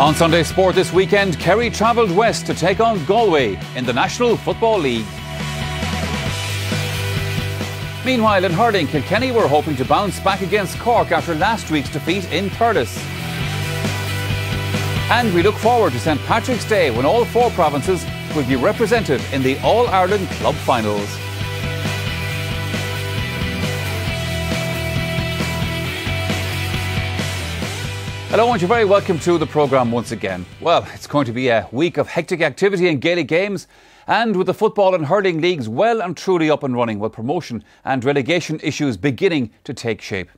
On Sunday Sport this weekend, Kerry travelled west to take on Galway in the National Football League. Meanwhile, in hurling, Kilkenny were hoping to bounce back against Cork after last week's defeat in Thurles. And we look forward to St Patrick's Day when all four provinces will be represented in the All-Ireland Club Finals. Hello and you're very welcome to the programme once again. Well, it's going to be a week of hectic activity in Gaelic games, and with the football and hurling leagues well and truly up and running, with promotion and relegation issues beginning to take shape.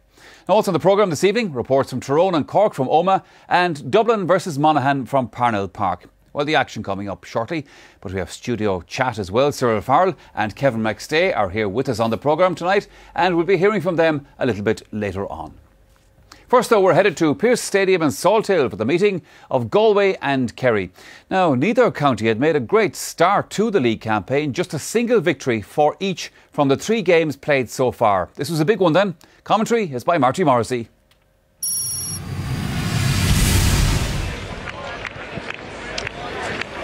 Now, also on the programme this evening, reports from Tyrone and Cork from Omagh, and Dublin versus Monaghan from Parnell Park. Well, the action coming up shortly, but we have studio chat as well. Cyril, Farrell and Kevin McStay are here with us on the programme tonight, and we'll be hearing from them a little bit later on. First though, we're headed to Pearse Stadium in Salthill for the meeting of Galway and Kerry. Now, neither county had made a great start to the league campaign, just a single victory for each from the 3 games played so far. This was a big one then. Commentary is by Marty Morrissey.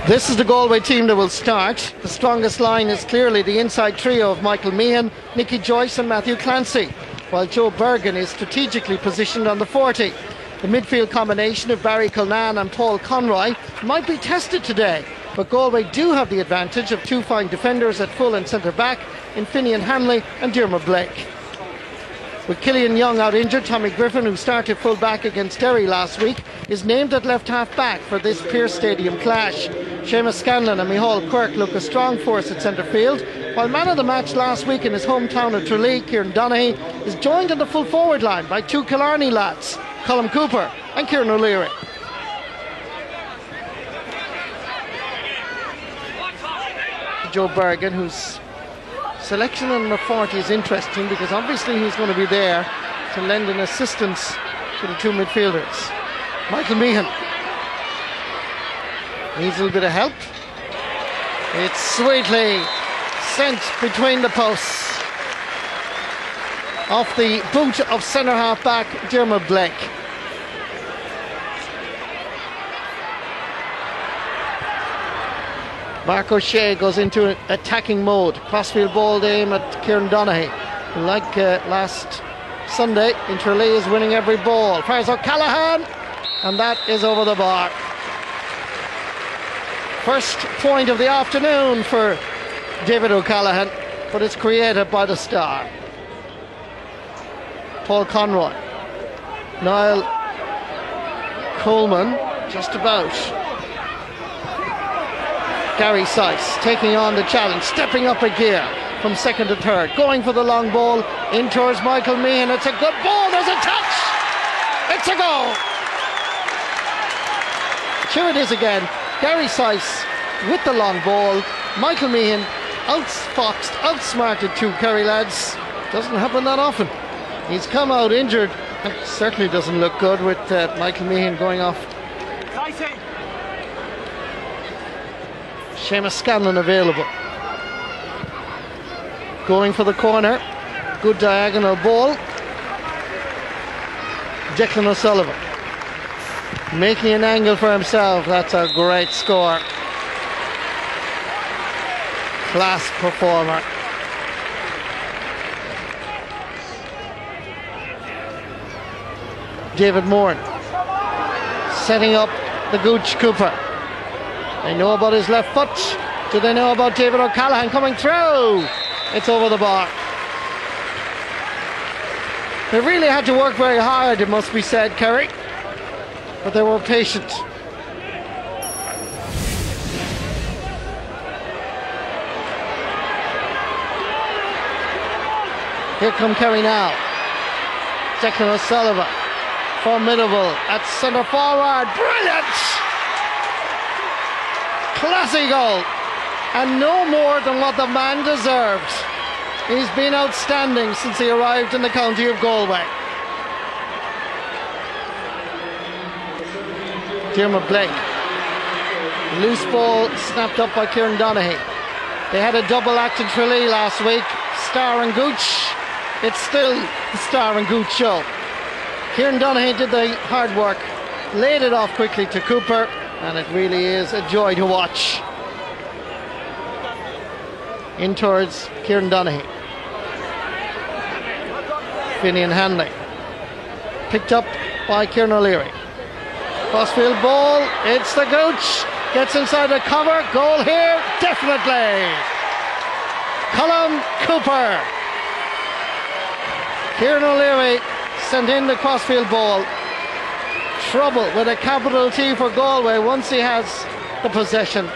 This is the Galway team that will start. The strongest line is clearly the inside trio of Michael Meehan, Nicky Joyce and Matthew Clancy, while Joe Bergen is strategically positioned on the 40. The midfield combination of Barry Culnan and Paul Conroy might be tested today, but Galway do have the advantage of 2 fine defenders at full and centre back in Finian Hanley and Diarmuid Blake. With Killian Young out injured, Tommy Griffin, who started full back against Derry last week, is named at left half back for this Pearse Stadium clash. Seamus Scanlon and Micheál Quirk look a strong force at centre field, while man of the match last week in his hometown of Tralee, Kieran Donaghy, is joined in the full forward line by 2 Killarney lads, Colm Cooper and Kieran O'Leary. Joe Bergen, whose selection on the 40 is interesting because obviously he's going to be there to lend an assistance to the 2 midfielders. Michael Meehan needs a little bit of help. It's sweetly sent between the posts off the boot of centre half back Diarmuid Blake. Mark O'Shea goes into attacking mode. Crossfield ball aim at Kieran Donaghy, who, like last Sunday in Tralee, is winning every ball. Fires O'Callaghan, and that is over the bar. First point of the afternoon for David O'Callaghan, but it's created by the star. Paul Conroy. Niall Coleman, just about. Gary Sykes taking on the challenge, stepping up a gear from second to third, going for the long ball in towards Michael Meehan. It's a good ball, there's a touch, it's a goal. Here it is again, Gary Sykes with the long ball. Michael Meehan outfoxed, outsmarted 2 Kerry lads. Doesn't happen that often. He's come out injured, and certainly doesn't look good with Michael Meehan going off. Seamus Scanlon available. Going for the corner. Good diagonal ball. Declan O'Sullivan making an angle for himself. That's a great score. Class performer. David Moore setting up the Gooch Cooper. They know about his left foot. Do they know about David O'Callaghan coming through? It's over the bar. They really had to work very hard, it must be said, Kerry, but they were patient. Here come Kerry now. Declan O'Sullivan, formidable at centre forward, brilliant! Classy goal, and no more than what the man deserved. He's been outstanding since he arrived in the county of Galway. Diarmuid Blake, loose ball snapped up by Kieran Donaghy. They had a double act in Tralee last week, Star and Gooch. It's still the Star and Gooch show. Kieran Donaghy did the hard work laid it off quickly to Cooper, and it really is a joy to watch. In towards Kieran Donaghy. Finian Hanley. Picked up by Kieran O'Leary. Crossfield ball, it's the Gooch. Gets inside the cover, goal here, definitely. Colm Cooper. Kieran O'Leary sent in the crossfield ball. Trouble with a capital T for Galway once he has the possession.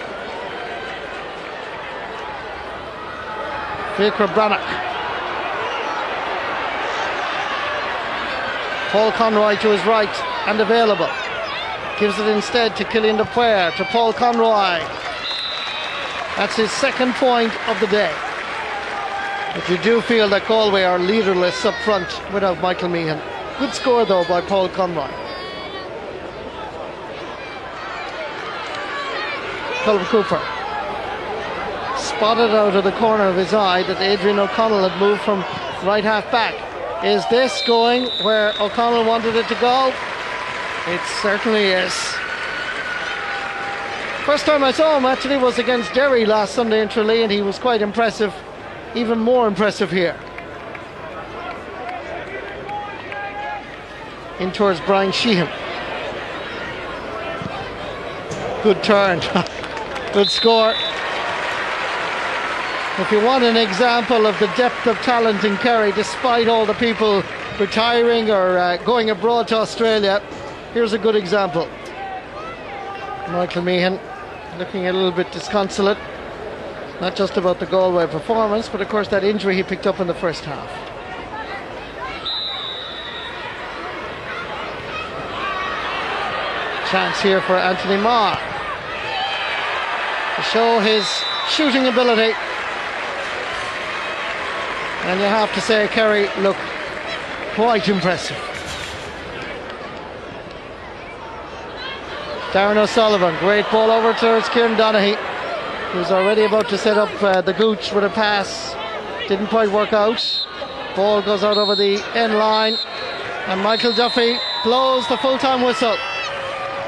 Fiacre Brannock. Paul Conroy to his right and available. Gives it instead to Cillian Dupuer, to Paul Conroy. That's his second point of the day. But you do feel that Galway are leaderless up front without Michael Meehan. Good score though by Paul Conroy. Colm Cooper. Spotted out of the corner of his eye that Adrian O'Connell had moved from right half back. Is this going where O'Connell wanted it to go? It certainly is. First time I saw him actually was against Derry last Sunday in Tralee, and he was quite impressive. Even more impressive here. In towards Brian Sheehan. Good turn. Good score. If you want an example of the depth of talent in Kerry, despite all the people retiring or going abroad to Australia, here's a good example. Michael Meehan looking a little bit disconsolate. Not just about the Galway performance, but of course that injury he picked up in the first half. Chance here for Anthony Marr to show his shooting ability. And you have to say Kerry look quite impressive. Darren O'Sullivan, great ball over towards Kieran Donaghy, who's already about to set up the Gooch with a pass. Didn't quite work out. Ball goes out over the end line, and Michael Duffy blows the full-time whistle.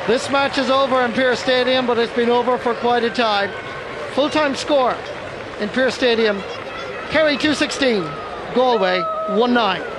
This match is over in Pearse Stadium, but it's been over for quite a time. Full-time score in Pearse Stadium: Kerry 216, Galway 1-9.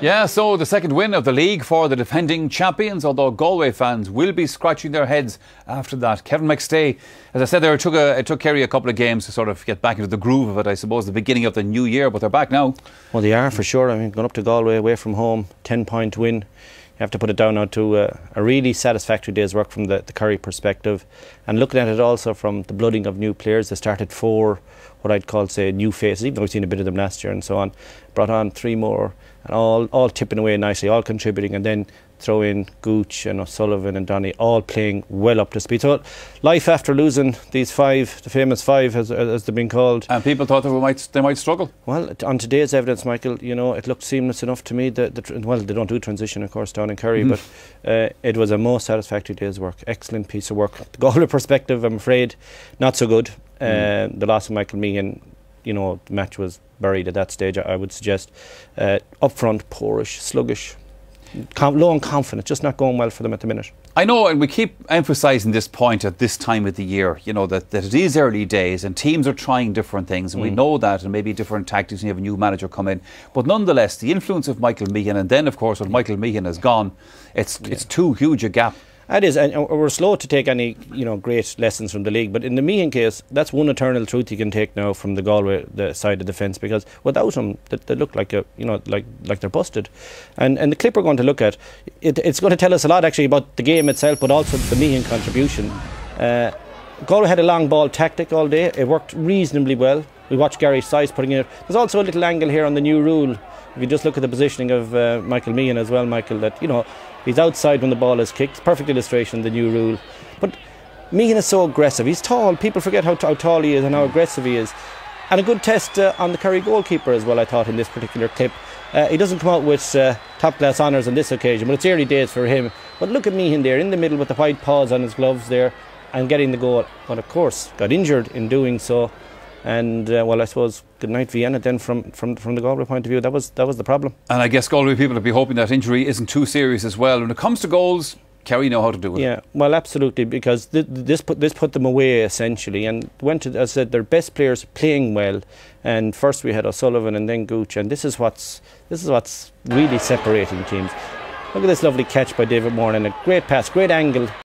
Yeah, so the second win of the league for the defending champions, although Galway fans will be scratching their heads after that. Kevin McStay, as I said there, it took Kerry a couple of games to sort of get back into the groove of it, I suppose, the beginning of the new year, but they're back now. Well, they are for sure. I mean, going up to Galway away from home, 10-point win. You have to put it down now to a really satisfactory day's work from the Kerry perspective. And looking at it also from the blooding of new players, they started 4, what I'd call, say, new faces, even though we've seen a bit of them last year and so on. Brought on 3 more, and all tipping away nicely, all contributing, and then throw in Gooch and O'Sullivan and Donny, all playing well up to speed. So life after losing these 5, the famous 5 as they've been called. And people thought that they might struggle. Well, on today's evidence, Michael, you know, it looked seamless enough to me. Well, they don't do transition, of course, down in Kerry, but it was a most satisfactory day's work. Excellent piece of work. The Galway perspective, I'm afraid, not so good. The loss of Michael Meehan, you know, the match was buried at that stage, I would suggest. Up front, poorish, sluggish, low and confident, just not going well for them at the minute. I know, and we keep emphasising this point at this time of the year, you know, that it is early days and teams are trying different things, and we know that, and maybe different tactics, and you have a new manager come in. But nonetheless, the influence of Michael Meehan, and then, of course, when Michael Meehan has gone, it's too huge a gap. It is, and we're slow to take any, you know, great lessons from the league. But in the Meehan case, that's one eternal truth you can take now from the Galway side of the fence, because without him, they look like like they're busted. And the clip we're going to look at, it's going to tell us a lot actually about the game itself, but also the Meehan contribution. Galway had a long ball tactic all day. It worked reasonably well. We watched Gary Size putting it. There's also a little angle here on the new rule. If you just look at the positioning of Michael Meehan as well, Michael, that, you know, he's outside when the ball is kicked. Perfect illustration of the new rule. But Meehan is so aggressive. He's tall. People forget how tall he is and how aggressive he is. And a good test on the Kerry goalkeeper as well, I thought, in this particular clip. He doesn't come out with top-class honours on this occasion, but it's early days for him. But look at Meehan there, in the middle with the white paws on his gloves there, and getting the goal. But of course, got injured in doing so. And well, I suppose good night Vienna. Then from the Galway point of view, that was the problem. And I guess Galway people would be hoping that injury isn't too serious as well. When it comes to goals, Kerry know how to do it. Yeah, well, absolutely, because this put them away essentially, and went to, as I said, their best players playing well. And first we had O'Sullivan and then Gooch, and this is what's really separating teams. Look at this lovely catch by David Moore and a great pass, great angle.